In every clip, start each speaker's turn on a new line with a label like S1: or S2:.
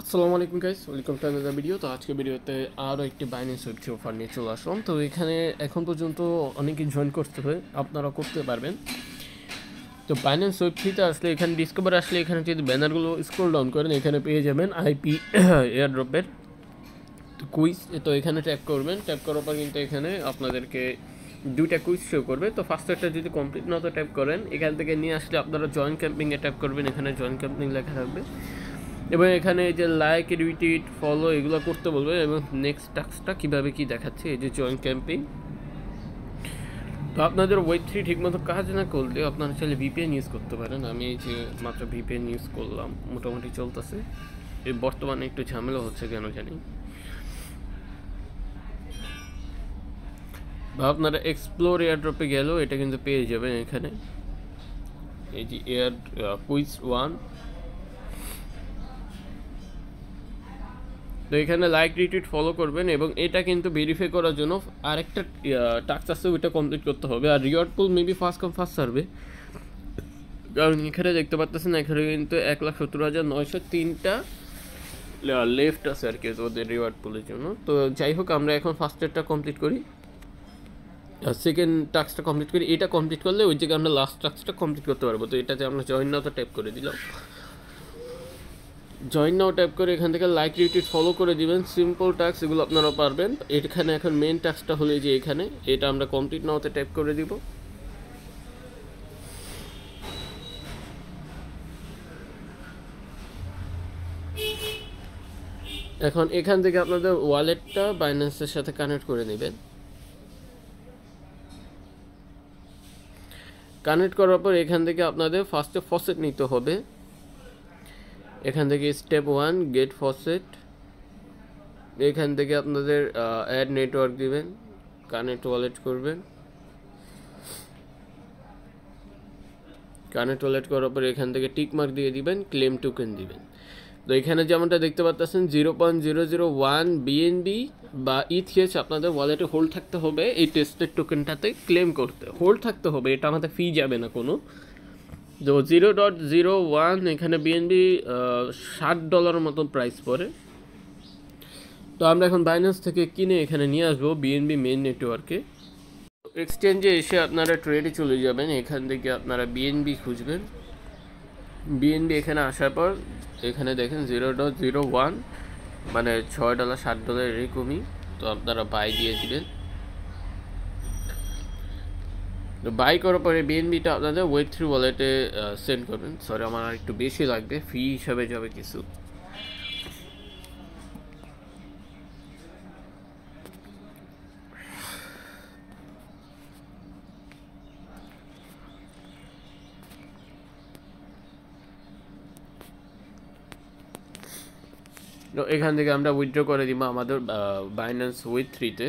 S1: আসসালামু আলাইকুম guys, welcome to another video. তো আজকে ভিডিওতে আরও একটি বাইন্যান্স ওয়েব থ্রি অফার নিয়ে চলে আসলাম। তো এখানে এখন পর্যন্ত অনেকে জয়েন করতে হয়, আপনারা করতে পারবেন। তো বাইন্যান্স ওয়েব থ্রিতে আসলে এখানে ডিসকভার আসলে এখানে যদি ব্যানারগুলো স্ক্রল ডাউন করেন এখানে পেয়ে যাবেন আইপি এয়ারড্রপের তো কুইজ। তো এখানে ট্যাপ করবেন, ট্যাপ করার পর কিন্তু এখানে আপনাদেরকে দুইটা কুইজ শো করবে। তো ফার্স্টটা যদি কমপ্লিট না তো ট্যাপ করেন, এখান থেকে নিয়ে আসলে আপনারা জয়েন ক্যাম্পিংয়ে ট্যাপ করবেন, এখানে জয়েন ক্যাম্পিং লেখা থাকবে এবং এখানে এই যে লাইক রিটুইট ফলো এগুলো করতে বলবে এবং নেক্সট টাস্কটা কীভাবে কী দেখাচ্ছে এই যে জয়েন ক্যাম্পিং। তো আপনাদের ওয়েব থ্রি ঠিকমতো কাজ না করলে আপনারা চাইলে ভিপিএন ইউজ করতে পারেন। আমি এই যে মাত্র ভিপিএন ইউজ করলাম, মোটামুটি চলতেছে। এই বর্তমানে একটু ঝামেলা হচ্ছে কেন জানি। বা আপনারা এক্সপ্লোর এয়ারড্রপে গেলেও এটা কিন্তু পেয়ে যাবেন এখানে, এই যে এয়ার কুইজ 1। তো এখানে লাইক রিটুইট ফলো করবেন এবং এটা কিন্তু ভেরিফাই করার জন্য আরেকটা টাস্ক আছে, ওইটা কমপ্লিট করতে হবে। আর reward pool maybe first come first serve, কারণ এখানে দেখতে পাচ্ছেন এখানে কিন্তু 1,70,903টা লেফট আছে আর কি ওদের রিওয়ার্ড পুলের জন্য। তো যাই হোক, আমরা এখন ফার্স্ট এডটা কমপ্লিট করি, সেকেন্ড টাস্কটা কমপ্লিট করি। এটা কমপ্লিট করলে ওই জায়গায় আমরা লাস্ট টাস্কটা কমপ্লিট করতে পারবো। তো এটাতে আমরা জয়েন নাও তো ট্যাপ করে দিলাম, জয়েন নাও ট্যাপ করে এখান থেকে লাইক রিটুইট ফলো করে দিবেন। সিম্পল টাস্ক, এগুলো আপনারা পারবেন। এখানে এখন মেন টাস্কটা হলো যে এখানে এটা আমরা কমপ্লিট নাওতে ট্যাপ করে দিব। এখন এখান থেকে আপনাদের ওয়ালেটটা বাইন্যান্সের সাথে কানেক্ট করে নেবেন। কানেক্ট করার পর এখান থেকে আপনাদের ফার্স্টে ফসেট নিতে হবে। এখান থেকে স্টেপ 1 গেট ফসেট, এখান থেকে আপনাদের অ্যাড নেটওয়ার্ক দিবেন, কানেক্ট ওয়ালেট করবেন। কানেক্ট ওয়ালেট করার পর এখান থেকে টিক মার্ক দিয়ে দিবেন, ক্লেম টোকেন দিবেন। তো এখানে যেমনটা দেখতে পাচ্ছেন 0.001 বিএনবি বা ইথিএস আপনাদের ওয়ালেটে হোল্ড থাকতে হবে এই টেস্টেড টোকেনটাতে ক্লেম করতে, হোল্ড থাকতে হবে, এটা আমাদের ফি যাবে না কোনো। তো 0.01 এখানে বিএনবি $60 মতো প্রাইস পড়ে। তো আমরা এখন বাইন্যান্স থেকে কিনে এখানে নিয়ে আসবো বিএনবি মেইন নেটওয়ার্কে। এক্সচেঞ্জে এসে আপনারা ট্রেডে চলে যাবেন, এখান থেকে আপনারা বিএনবি খুঁজবেন। বিএনবি এখানে আসার পর এখানে দেখেন 0.01 মানে $6 এরকমই। তো আপনারা বাই দিয়ে দিবেন। তো বাই করার পরে বিএনবিটা আপনাদের ওয়েব থ্রি ওয়ালেটে সেন্ড করবেন। সরি, আমার আর একটু বেশি লাগবে, ফি হিসাবে যাবে কিছু। তো এখান থেকে আমরা উইথড্র করে দিব আমাদের বাইন্যান্স ওয়েব থ্রিতে।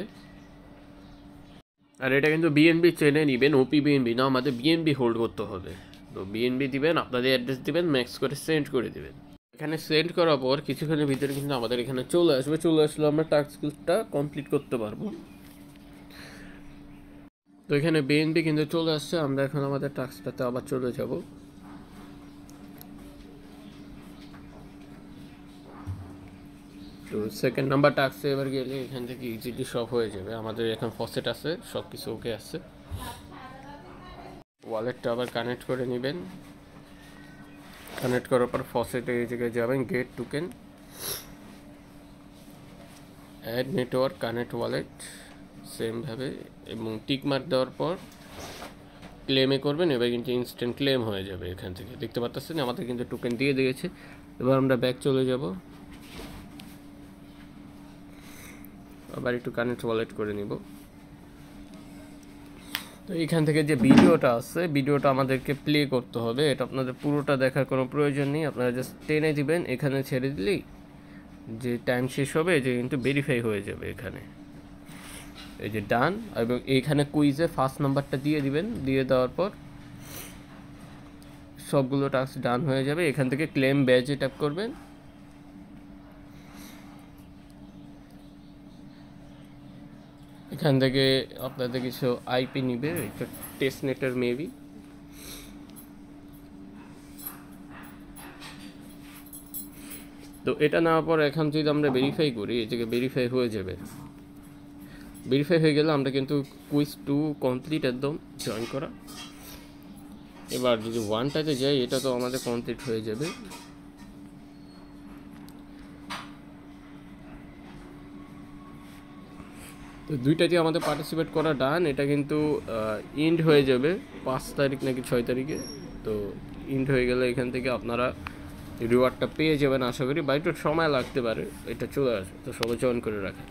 S1: আর এটা কিন্তু বিএনবি চেনে নেবেন, ওপি বিএনবি না, আমাদের বিএনবি হোল্ড করতে হবে। তো বিএনবি দিবেন, আপনাদের অ্যাড্রেস দিবেন, ম্যাক্স করে সেন্ড করে দিবেন। এখানে সেন্ড করার পর কিছুক্ষণের ভিতরে কিন্তু আমাদের এখানে চলে আসবে, চলে আসলে আমরা টাস্কটা কমপ্লিট করতে পারবো। তো এখানে বিএনবি কিন্তু চলে আসছে, আমরা এখন আমাদের টাস্কটাতে আবার চলে যাব। তো সেকেন্ড নাম্বার টাস্কে এবার গেলে এখান থেকে ইজিলি সব হয়ে যাবে। আমাদের এখন ফসেট আছে, সব কিছু ওকে আছে। ওয়ালেটটা আবার কানেক্ট করে নেবেন, কানেক্ট করার পর ফসেটে এই জায়গায় যাবেন, get token, add network, connect wallet সেমভাবে এবং টিক মার্ক দেওয়ার পর ক্লেমে করবেন। এবার কিন্তু ইনস্ট্যান্ট ক্লেম হয়ে যাবে। এখান থেকে দেখতে পাচ্ছেন আমাদের কিন্তু টোকেন দিয়ে দিয়েছে। এবার আমরা ব্যাক চলে যাব, আবার একটু কানেক্ট ওয়ালেট করে নিব। তো এখান থেকে যে ভিডিওটা আছে, ভিডিওটা আমাদেরকে প্লে করতে হবে। এটা আপনাদের পুরোটা দেখার কোনো প্রয়োজন নেই, আপনারা জাস্ট টেনে দিবেন, এখানে ছেড়ে দিলেই যে টাইম শেষ হবে যে কিন্তু ভেরিফাই হয়ে যাবে। এখানে এই যে ডান, এবং এইখানে কুইজে ফার্স্ট নাম্বারটা দিয়ে দিবেন, দিয়ে দেওয়ার পর সবগুলো টাস্ক ডান হয়ে যাবে। এখান থেকে ক্লেম ব্যাজে ট্যাপ করবেন, এখান থেকে আপনাদের কিছু আইপি নিবে, এটা টেস্ট নেটের মেবি। তো এটা নেওয়ার পর এখন যদি আমরা ভেরিফাই করি, এটাকে ভেরিফাই হয়ে যাবে। ভেরিফাই হয়ে গেলে আমরা কিন্তু কুইজ 2 কমপ্লিট একদম জয়েন করা। এবার যদি 1টাতে যাই, এটা তো আমাদের কমপ্লিট হয়ে যাবে। তো 2টাতে আমাদের পার্টিসিপেট করা ডান। এটা কিন্তু ইন্ড হয়ে যাবে 5 তারিখ নাকি 6 তারিখে। তো ইন্ড হয়ে গেলে এখান থেকে আপনারা রিওয়ার্ডটা পেয়ে যাবেন আশা করি, বা একটু সময় লাগতে পারে, এটা চলে আসে। তো সবাই জয়েন করে রাখেন।